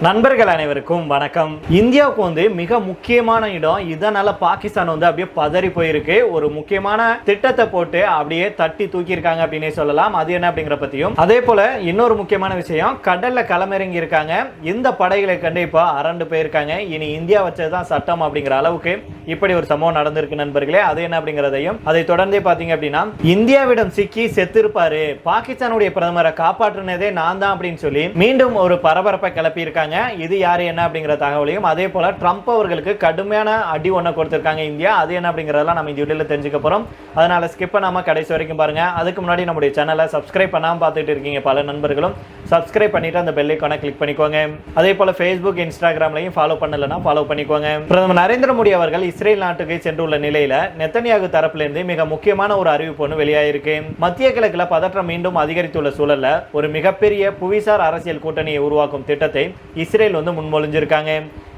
நண்பர்கள் அனைவருக்கும் வணக்கம். இந்தியாவுக்கு மிக முக்கியமான இடம். இதனால பாகிஸ்தான் அப்படியே பதறி போயிருக்கு. ஒரு முக்கியமான திட்டத்தை போட்டு அப்படியே தட்டி தூக்கி இருக்காங்க அப்படின்னே சொல்லலாம். அது என்ன அப்படிங்கிற பத்தியும், அதே போல இன்னொரு முக்கியமான விஷயம், கடல்ல களமிறங்கி இருக்காங்க. இந்த படைகளை கண்டு இப்ப அரண்டு போயிருக்காங்க. இனி இந்தியா வச்சதுதான் சட்டம் அப்படிங்கிற அளவுக்கு இப்படி ஒரு சம்பவம் நடந்திருக்கு நண்பர்களே. அது என்ன அப்படிங்கிறதையும், அதை தொடர்ந்தே பாத்தீங்க அப்படின்னா, இந்தியாவிடம் சிக்கி செத்திருப்பாரு, பாகிஸ்தானுடைய பிரதமரை காப்பாற்றினதே நான் தான் அப்படின்னு சொல்லி மீண்டும் ஒரு பரபரப்பை கிளப்பி இருக்காங்க. இது யாரு என்ன அப்படிங்கிற தகவலையும், அதே போல ட்ரம்ப் அவர்களுக்கு கடுமையான அடி ஒண்ணு கொடுத்திருக்காங்க இந்தியா. அது என்ன அப்படிங்கறதெல்லாம் நம்ம இந்த வீடியோல தெரிஞ்சுக்க போறோம். அதனால ஸ்கிப் பண்ணாம கடைசி வரைக்கும் பாருங்க. அதுக்கு முன்னாடி நம்முடைய சேனலை சப்ஸ்கிரைப் பண்ணாம பார்த்துட்டு இருக்கீங்க பல நண்பர்களும், சப்ஸ்கிரைப் பண்ணிட்டு அந்த பெல் ஐகானை கிளிக் பண்ணிக்கோங்க. அதே போல ஃபேஸ்புக், இன்ஸ்டாகிராம்லையும் ஃபாலோ பண்ணலனா ஃபாலோ பண்ணிக்கோங்க. பிரதமர் நரேந்திர மோடி அவர்கள் இஸ்ரேல் நாட்டுக்கு சென்றுள்ள நிலையில நெத்தன்யாகு தரப்பிலிருந்து மிக முக்கியமான ஒரு அறிவிப்பு ஒன்று வெளியாயிருக்கு. மத்திய கிழக்குல பதற்றம் மீண்டும் அதிகரித்துள்ள சூழல்ல ஒரு மிகப்பெரிய புவிசார் அரசியல் கூட்டணியை உருவாக்கும் திட்டத்தை இஸ்ரேல் முன்மொழிஞ்சிருக்காங்க.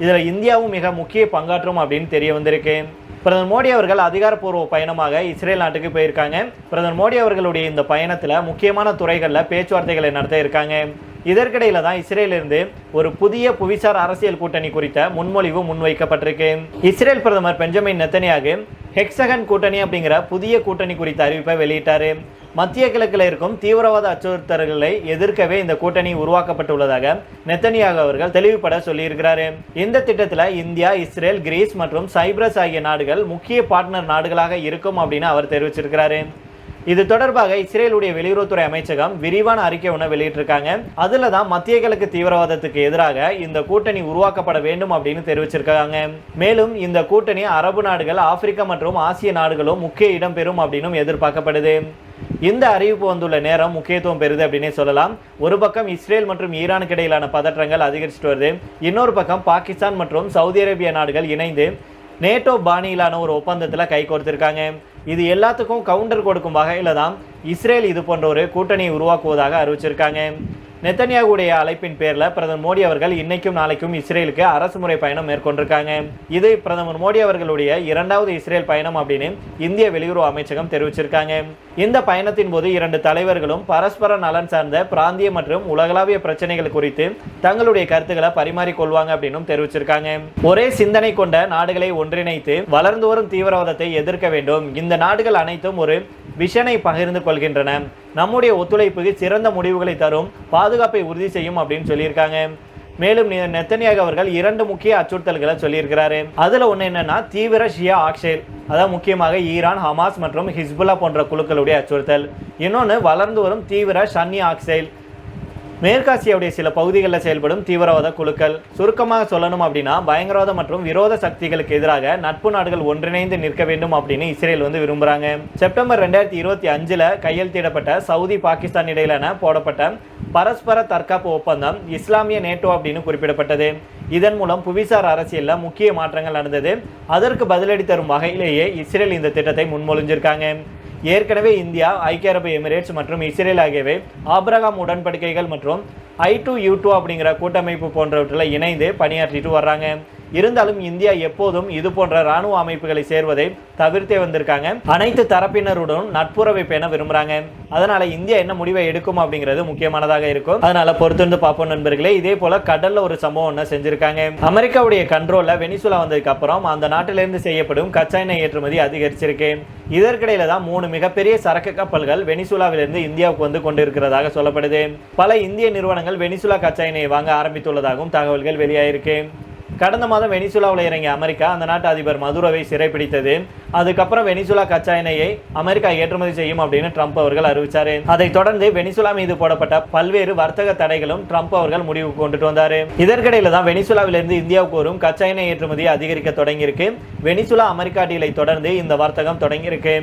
இதுல இந்தியாவும் மிக முக்கிய பங்காற்றும் அப்படின்னு தெரிய வந்திருக்கு. பிரதமர் மோடி அவர்கள் அதிகாரப்பூர்வ பயணமாக இஸ்ரேல் நாட்டுக்கு போயிருக்காங்க. பிரதமர் மோடி அவர்களுடைய இந்த பயணத்துல முக்கியமான துறைகளில் பேச்சுவார்த்தைகளை நடத்த இருக்காங்க. இதற்கிடையில தான் இஸ்ரேலிருந்து ஒரு புதிய புவிசார் அரசியல் கூட்டணி குறித்த முன்மொழிவு முன்வைக்கப்பட்டிருக்கு. இஸ்ரேல் பிரதமர் பெஞ்சமின் நெத்தன்யாகு ஹெக்ஸகன் கூட்டணி அப்படிங்கிற புதிய கூட்டணி குறித்த அறிவிப்பை வெளியிட்டாரு. மத்திய கிழக்கில் இருக்கும் தீவிரவாத அச்சுறுத்தல்களை எதிர்க்கவே இந்த கூட்டணி உருவாக்கப்பட்டுள்ளதாக நெத்தன்யாகு அவர்கள் தெளிவுபட சொல்லியிருக்கிறாரு. இந்த திட்டத்தில் இந்தியா, இஸ்ரேல், கிரீஸ் மற்றும் சைப்ரஸ் ஆகிய நாடுகள் முக்கிய பார்ட்னர் நாடுகளாக இருக்கும் அப்படின்னு அவர் தெரிவிச்சிருக்கிறாரு. இது தொடர்பாக இஸ்ரேலுடைய வெளியுறவுத்துறை அமைச்சகம் விரிவான அறிக்கை ஒன்று வெளியிட்டிருக்காங்க. அதுல தான் மத்திய கிழக்கு தீவிரவாதத்துக்கு எதிராக இந்த கூட்டணி உருவாக்கப்பட வேண்டும் அப்படின்னு தெரிவிச்சிருக்காங்க. மேலும் இந்த கூட்டணி அரபு நாடுகள், ஆப்பிரிக்கா மற்றும் ஆசிய நாடுகளும் முக்கிய இடம் பெறும் அப்படின்னு எதிர்பார்க்கப்படுது. இந்த அறிவிப்பு வந்துள்ள நேரம் முக்கியத்துவம் பெறுது அப்படின்னே சொல்லலாம். ஒரு பக்கம் இஸ்ரேல் மற்றும் ஈரானுக்கு இடையிலான பதற்றங்கள் அதிகரிச்சுட்டு வருது. இன்னொரு பக்கம் பாகிஸ்தான் மற்றும் சவுதி அரேபியா நாடுகள் இணைந்து நேட்டோ பாணியிலான ஒரு ஒப்பந்தத்தில் கை கோர்த்திருக்காங்க. இது எல்லாத்துக்கும் கவுண்டர் கொடுக்கும் வகையில் தான் இஸ்ரேல் இது போன்ற ஒரு கூட்டணியை உருவாக்குவதாக அறிவிச்சிருக்காங்க. நெத்தன்யாகுடைய அழைப்பின் பேரில் பிரதமர் மோடி அவர்கள் இன்னைக்கும் நாளைக்கும் இஸ்ரேலுக்கு அரசுமுறை பயணம் மேற்கொண்டிருக்காங்க. இது பிரதமர் மோடி அவர்களுடைய இரண்டாவது இஸ்ரேல் பயணம் அப்படின்னு இந்திய வெளியுறவு அமைச்சகம் தெரிவிச்சிருக்காங்க. இந்த பயணத்தின் போது இரண்டு தலைவர்களும் பரஸ்பர நலன் சார்ந்த பிராந்திய மற்றும் உலகளாவிய பிரச்சனைகள் குறித்து தங்களுடைய கருத்துக்களை பரிமாறிக்கொள்வாங்க அப்படின்னு தெரிவிச்சிருக்காங்க. ஒரே சிந்தனை கொண்ட நாடுகளை ஒன்றிணைத்து வளர்ந்து வரும் தீவிரவாதத்தை எதிர்க்க வேண்டும். இந்த நாடுகள் அனைத்தும் ஒரு விஷனை பகிர்ந்து கொள்கின்றன. நம்முடைய ஒத்துழைப்புக்கு சிறந்த முடிவுகளை தரும், பாதுகாப்பை உறுதி செய்யும் அப்படின்னு சொல்லியிருக்காங்க. மேலும் நெத்தன்யாகு அவர்கள் இரண்டு முக்கிய அச்சுறுத்தல்களை சொல்லியிருக்கிறாரு. அதுல ஒண்ணு என்னன்னா, தீவிர ஷியா ஆக்சைல், அதாவது முக்கியமாக ஈரான், ஹமாஸ் மற்றும் ஹிஸ்புல்லா போன்ற குழுக்களுடைய அச்சுறுத்தல். இன்னொன்று வளர்ந்து வரும் தீவிர ஷன்னி ஆக்சைல், மேற்காசியாவுடைய சில பகுதிகளில் செயல்படும் தீவிரவாத குழுக்கள். சுருக்கமாக சொல்லணும் அப்படின்னா, பயங்கரவாத மற்றும் விரோத சக்திகளுக்கு எதிராக நட்பு நாடுகள் ஒன்றிணைந்து நிற்க வேண்டும் அப்படின்னு இஸ்ரேல் விரும்புறாங்க. செப்டம்பர் 2025 கையெழுத்திடப்பட்ட சவுதி, பாகிஸ்தான் இடையிலான போடப்பட்ட பரஸ்பர தற்காப்பு ஒப்பந்தம் இஸ்லாமிய நேட்டோ அப்படின்னு குறிப்பிடப்பட்டது. இதன் மூலம் புவிசார் அரசியலில் முக்கிய மாற்றங்கள் நடந்தது. அதற்கு பதிலடி தரும் வகையிலேயே இஸ்ரேல் இந்த திட்டத்தை முன்மொழிஞ்சிருக்காங்க. ஏற்கனவே இந்தியா, ஐக்கிய அரபு எமிரேட்ஸ் மற்றும் இஸ்ரேல் ஆகியவை ஆபிரகாம் உடன்படிக்கைகள் மற்றும் I2U2 அப்படிங்கிற கூட்டமைப்பு போன்றவற்றில் இணைந்து பணியாற்றிட்டு வர்றாங்க. இருந்தாலும் இந்தியா எப்போதும் இது போன்ற ராணுவ அமைப்புகளை சேர்வதை தவிர்த்தே வந்திருக்காங்க. அனைத்து தரப்பினருடன் நட்புறவை பேண விரும்புறாங்க. அதனால இந்தியா என்ன முடிவை எடுக்கும் அப்படிங்கிறது முக்கியமானதாக இருக்கும். அதனால பொறுத்திருந்து பார்ப்போம் நண்பர்களே. இதே போல கடல்ல ஒரு சம்பவம் ஒன்று செஞ்சிருக்காங்க. அமெரிக்காவுடைய கண்ட்ரோல்ல வெனிசுலா வந்ததுக்கு அப்புறம் அந்த நாட்டிலிருந்து செய்யப்படும் கச்சா எண்ணெய் ஏற்றுமதி அதிகரிச்சிருக்கு. இதற்கிடையில தான் 3 மிகப்பெரிய சரக்கு கப்பல்கள் வெனிசுலாவிலிருந்து இந்தியாவுக்கு கொண்டிருக்கிறதாக சொல்லப்படுது. பல இந்திய நிறுவனங்கள் வெனிசுலா கச்சா எண்ணெயை வாங்க ஆரம்பித்துள்ளதாகவும் தகவல்கள் வெளியாயிருக்கு. கடந்த மாதம் வெனிசுலாவில் இறங்கிய அமெரிக்கா அந்த நாட்டு அதிபர் மதுரோவை சிறைப்பிடித்தது. அதுக்கப்புறம் வெனிசுலா கச்சா எண்ணெயை அமெரிக்கா ஏற்றுமதி செய்யும் அப்படின்னு ட்ரம்ப் அவர்கள் அறிவிச்சாரு. அதை தொடர்ந்து வெனிசுலா மீது போடப்பட்ட பல்வேறு வர்த்தக தடைகளும் ட்ரம்ப் அவர்கள் முடிவுக்கு கொண்டுட்டு வந்தாரு. இதற்கிடையில தான் வெனிசுலாவிலிருந்து இந்தியாவுக்கு வரும் கச்சா எண்ணெய் ஏற்றுமதி அதிகரிக்க தொடங்கியிருக்கு. வெனிசுலா அமெரிக்கா டீலை தொடர்ந்து இந்த வர்த்தகம் தொடங்கியிருக்கு.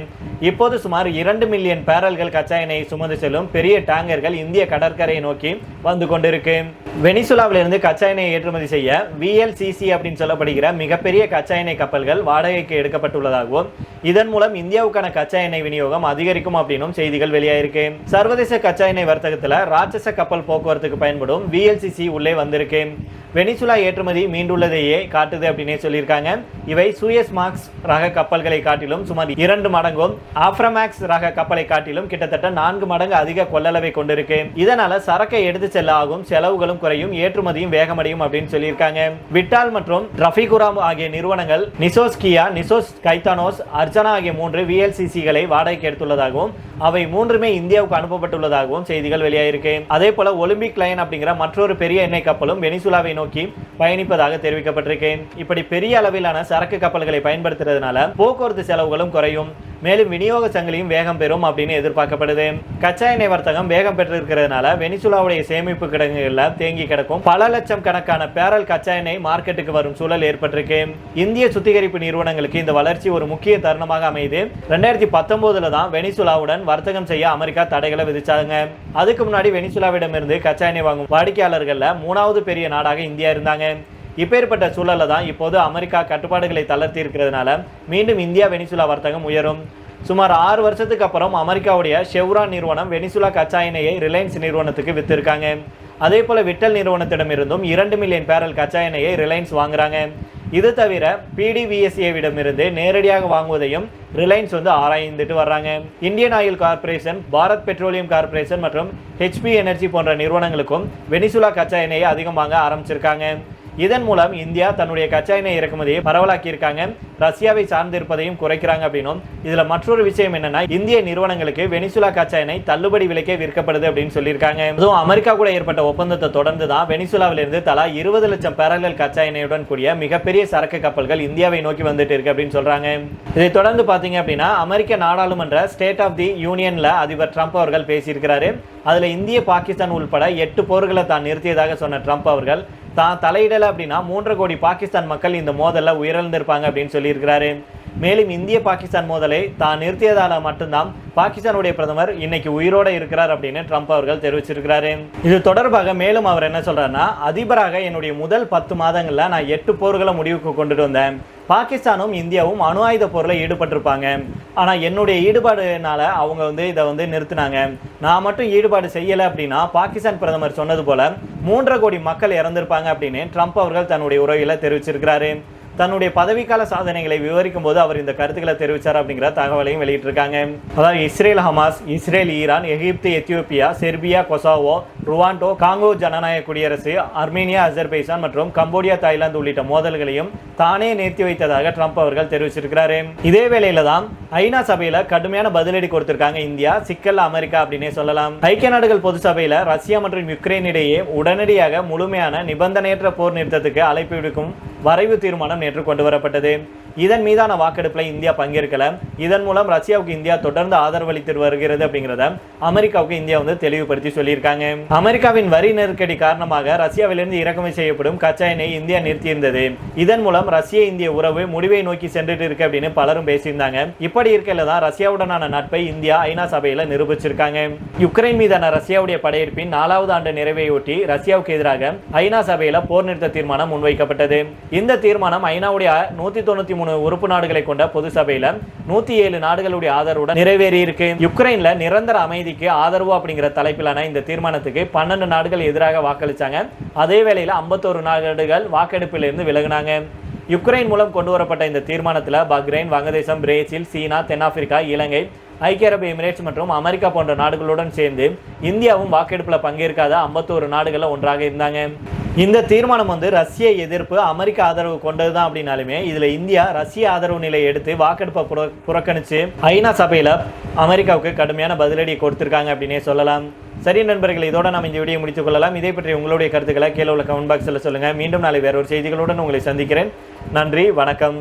இப்போது சுமார் 2 மில்லியன் பேரல்கள் கச்சா எண்ணெயை சுமந்து செல்லும் பெரிய டேங்கர்கள் இந்திய கடற்கரையை நோக்கி வந்து கொண்டிருக்கு. வெனிசுலாவிலிருந்து கச்சா எண்ணெய் ஏற்றுமதி செய்ய VLCC அப்படின்னு சொல்லப்படுகிற மிகப்பெரிய கச்சா எண்ணெய் கப்பல்கள் வாடகைக்கு எடுக்கப்பட்டுள்ளதாகவும், இதன் மூலம் இந்தியாவுக்கான கச்சா எண்ணெய் விநியோகம் அதிகரிக்கும் அப்படின்னும் செய்திகள் வெளியாயிருக்கு. சர்வதேச கச்சா எண்ணெய் வர்த்தகத்துல ராட்சச கப்பல் போக்குவரத்துக்கு பயன்படும் VLCC உள்ளே வந்திருக்கு. வெனிசுலா ஏற்றுமதி மீண்டுள்ளதையே காட்டுது அப்படின்னே சொல்லியிருக்காங்க. இவை சூயஸ் மார்க்ஸ் ரக கப்பல்களை காட்டிலும் சுமார் 2 மடங்கும் ஆப்ரமேக்ஸ் ரக கப்பலை காட்டிலும் கிட்டத்தட்ட 4 மடங்கு அதிக கொள்ளளவை கொண்டிருக்கு. இதனால சரக்கை எடுத்து செல்ல ஆகும் செலவுகளும் குறையும், ஏற்றுமதியும் வேகமடையும் அப்படின்னு சொல்லியிருக்காங்க. விட்டால் மற்றும் ரஃபிகுராம் ஆகிய நிறுவனங்கள் நிசோஸ் கியா, நிசோஸ் கைத்தானோஸ், அர்ச்சனா ஆகிய 3 VLCCகளை வாடகைக்கு எடுத்துள்ளதாகவும் அவை 3மே இந்தியாவுக்கு அனுப்பப்பட்டுள்ளதாகவும் செய்திகள் வெளியாயிருக்கு. அதே போல ஒலிம்பிக் லைன் அப்படிங்கிற மற்றொரு பெரிய எண்ணெய் கப்பலும் வெனிசுலாவை நோக்கி பயணிப்பதாக தெரிவிக்கப்பட்டிருக்கு. இப்படி பெரிய அளவிலான சரக்கு கப்பல்களை பயன்படுத்துறதுனால போக்குவரத்து செலவுகளும் குறையும், மேலும் விநியோக சங்கிலியும் வேகம் பெறும் அப்படின்னு எதிர்பார்க்கப்படுது. கச்சா எண்ணெய் வர்த்தகம் வேகம் பெற்றிருக்கிறதுனால வெனிசுலாவுடைய சேமிப்பு கிடங்குகள்ல தேங்கி கிடக்கும் பல லட்சம் கணக்கான பேரல் கச்சா எண்ணெய் மார்க்கெட்டுக்கு வரும் சூழல் ஏற்பட்டிருக்கு. இந்திய சுத்திகரிப்பு நிறுவனங்களுக்கு இந்த வளர்ச்சி ஒரு முக்கிய தருணமாக அமையுது. 2019 தான் வெனிசுலாவுடன் வர்த்தகம் செய்ய அமெரிக்கா தடைகளை விதிச்சாங்க. அதுக்கு முன்னாடி வெனிசுலாவிடமிருந்து கச்சா எண்ணெய் வாங்கும் வாடிக்கையாளர்கள்ல 3வது பெரிய நாடாக இந்தியா இருந்தாங்க. இப்பேற்பட்ட சூழல்ல தான் இப்போது அமெரிக்கா கட்டுப்பாடுகளை தளர்த்தி இருக்கிறதுனால மீண்டும் இந்தியா வெனிசுலா வர்த்தகம் உயரும். சுமார் 6 வருஷத்துக்கு அப்புறம் அமெரிக்காவுடைய ஷெவ்ரான் நிறுவனம் வெனிசுலா கச்சா எண்ணெயை ரிலையன்ஸ் நிறுவனத்துக்கு வித்திருக்காங்க. அதே போல விட்டல் நிறுவனத்திடமிருந்தும் 2 மில்லியன் பேரல் கச்சா எண்ணெயை ரிலையன்ஸ் வாங்குறாங்க. இது தவிர PDVSAவிடமிருந்து நேரடியாக வாங்குவதையும் ரிலையன்ஸ் ஆராய்ந்துட்டு வர்றாங்க. Indian oil corporation, Bharat petroleum corporation மற்றும் HP எனர்ஜி போன்ற நிறுவனங்களுக்கும் வெனிசுலா கச்சா எண்ணெயை அதிகம் வாங்க ஆரம்பிச்சிருக்காங்க. இதன் மூலம் இந்தியா தன்னுடைய கச்சா எண்ணெய் இறக்குமதியை பரவலாக்கி இருக்காங்க, ரஷ்யாவை சார்ந்திருப்பதையும் குறைக்கிறாங்க அப்படின்னும். இதுல மற்றொரு விஷயம் என்னன்னா, இந்திய நிறுவனங்களுக்கு வெனிசுலா கச்சா எண்ணெய் தள்ளுபடி விலைக்கே விற்கப்படுது அப்படின்னு சொல்லியிருக்காங்க. அதுவும் அமெரிக்கா கூட ஏற்பட்ட ஒப்பந்தத்தை தொடர்ந்து தான் வெனிசுலாவிலிருந்து தலா 20 லட்சம் பேரல்கள் கச்சா எண்ணெயுடன் கூடிய மிகப்பெரிய சரக்கு கப்பல்கள் இந்தியாவை நோக்கி வந்துட்டு இருக்கு அப்படின்னு சொல்றாங்க. இதை தொடர்ந்து பாத்தீங்க அப்படின்னா, அமெரிக்க நாடாளுமன்ற ஸ்டேட் ஆஃப் தி யூனியன்ல அதிபர் ட்ரம்ப் அவர்கள் பேசியிருக்கிறாரு. அதுல இந்திய, பாகிஸ்தான் உள்பட 8 போர்களை தான் நிறுத்தியதாக சொன்ன ட்ரம்ப் அவர்கள் தான் தலையிடல அப்படின்னா 3.5 கோடி பாகிஸ்தான் மக்கள் இந்த மோதல்ல உயிரிழந்திருப்பாங்க அப்படின்னு சொல்லியிருக்கிறாரு. மேலும் இந்திய பாகிஸ்தான் மோதலை தான் நிறுத்தியதால மட்டும்தான் பாகிஸ்தானுடைய பிரதமர் இன்னைக்கு உயிரோட இருக்கிறார் அப்படின்னு ட்ரம்ப் அவர்கள் தெரிவிச்சிருக்கிறாரு. இது தொடர்பாக மேலும் அவர் என்ன சொல்றாருன்னா, அதிபராக என்னுடைய முதல் 10 மாதங்கள்ல நான் 8 போர்களை முடிவுக்கு கொண்டுட்டு வந்தேன். பாகிஸ்தானும் இந்தியாவும் அணு ஆயுத போரில் ஈடுபட்டிருப்பாங்க. ஆனால் என்னுடைய ஈடுபாடுனால அவங்க இதை நிறுத்தினாங்க. நான் மட்டும் ஈடுபாடு செய்யலை அப்படின்னா பாகிஸ்தான் பிரதமர் சொன்னது போல 3.5 கோடி மக்கள் இறந்திருப்பாங்க அப்படின்னு ட்ரம்ப் அவர்கள் தன்னுடைய உரையில் தெரிவிச்சிருக்கிறாரு. தன்னுடைய பதவிக்கால சாதனைகளை விவரிக்கும் போது அவர் இந்த கருத்துக்களை தெரிவித்தார் அப்படிங்கிற தகவலையும் வெளியிட்டிருக்காங்க. அதாவது இஸ்ரேல் ஹமாஸ், இஸ்ரேல் ஈரான், எகிப்து, எத்தியோப்பியா, செர்பியா, கொசாவோ, ருவாண்டோ, காங்கோ ஜனநாயக குடியரசு, அர்மேனியா, அசர்பைசான் மற்றும் கம்போடியா, தாய்லாந்து உள்ளிட்ட மோதல்களையும் தானே நிறுத்தி வைத்ததாக ட்ரம்ப் அவர்கள் தெரிவிச்சிருக்கிறாரு. இதே வேளையில தான் ஐநா சபையில கடுமையான பதிலடி கொடுத்திருக்காங்க இந்தியா, சிக்கல் அமெரிக்கா அப்படின்னே சொல்லலாம். ஐக்கிய நாடுகள் பொது சபையில ரஷ்யா மற்றும் யுக்ரைன் இடையே உடனடியாக முழுமையான நிபந்தனையற்ற போர் நிறுத்தத்துக்கு அழைப்பு விடுக்கும் வரைவு தீர்மானம் நேற்று கொண்டு வரப்பட்டது. இதன் மீதான வாக்கெடுப்பில் இந்தியா பங்கேற்கல. இதன் மூலம் ரஷ்யாவுக்கு இந்தியா தொடர்ந்து ஆதரவு அளித்து வருகிறது அப்படிங்கிறத அமெரிக்காவுக்கு இந்தியா தெளிவுபடுத்தி சொல்லியிருக்காங்க. அமெரிக்காவின் வரி நெருக்கடி காரணமாக ரஷ்யாவிலிருந்து இறக்குமதி செய்யப்படும் கச்சா எண்ணெய் இந்தியா நிறுத்தியிருந்தது. இதன் மூலம் ரஷ்ய இந்திய உறவு முடிவை நோக்கி சென்றுட்டு இருக்கு அப்படின்னு பலரும் பேசியிருந்தாங்க. இப்படி இருக்கையில தான் ரஷ்யாவுடனான நட்பை இந்தியா ஐநா சபையில நிரூபிச்சிருக்காங்க. யுக்ரைன் மீதான ரஷ்யாவுடைய படையெடுப்பின் 4வது ஆண்டு நிறைவையொட்டி ரஷ்யாவுக்கு எதிராக ஐநா சபையில போர் நிறுத்த தீர்மானம் முன்வைக்கப்பட்டது. இந்த தீர்மானம் ஐநாவுடைய 193 உறுப்பு நாடுகளை கொண்ட பொது சபையில 107 நாடுகளுடைய ஆதரவுடன் நிறைவேறி இருக்கு. யுக்ரைன்ல நிரந்தர அமைதிக்கு ஆதரவு அப்படிங்கிற தலைப்பிலான இந்த தீர்மானத்துக்கு 12 நாடுகள் எதிராக வாக்களிச்சாங்க. அதே வேளையில 51 நாடுகள் வாக்கெடுப்பில் இருந்து விலகினாங்க. யுக்ரைன் மூலம் கொண்டு வரப்பட்ட இந்த தீர்மானத்தில் பஹ்ரைன், வங்கதேசம், பிரேசில், சீனா, தென்னாப்பிரிக்கா, இலங்கை, ஐக்கிய அரபு எமிரேட்ஸ் மற்றும் அமெரிக்கா போன்ற நாடுகளுடன் சேர்ந்து இந்தியாவும் வாக்கெடுப்பில் பங்கேற்காத 51 நாடுகள் ஒன்றாக இருந்தாங்க. இந்த தீர்மானம் ரஷ்ய எதிர்ப்பு, அமெரிக்க ஆதரவு கொண்டதுதான் அப்படின்னாலுமே இதுல இந்தியா ரஷ்ய ஆதரவு நிலை எடுத்து வாக்கெடுப்பை புறக்கணிச்சு ஐநா சபையில அமெரிக்காவுக்கு கடுமையான பதிலடி கொடுத்திருக்காங்க அப்படின்னே சொல்லலாம். சரி நண்பர்கள், இதோட நம்ம இந்த வீடியோ முடித்துக் கொள்ளலாம். இதை பற்றி உங்களுடைய கருத்துக்களை கீழே உள்ள கமெண்ட் பாக்ஸில் சொல்லுங்க. மீண்டும் நாளை வேற ஒரு செய்திகளுடன் உங்களை சந்திக்கிறேன். நன்றி, வணக்கம்.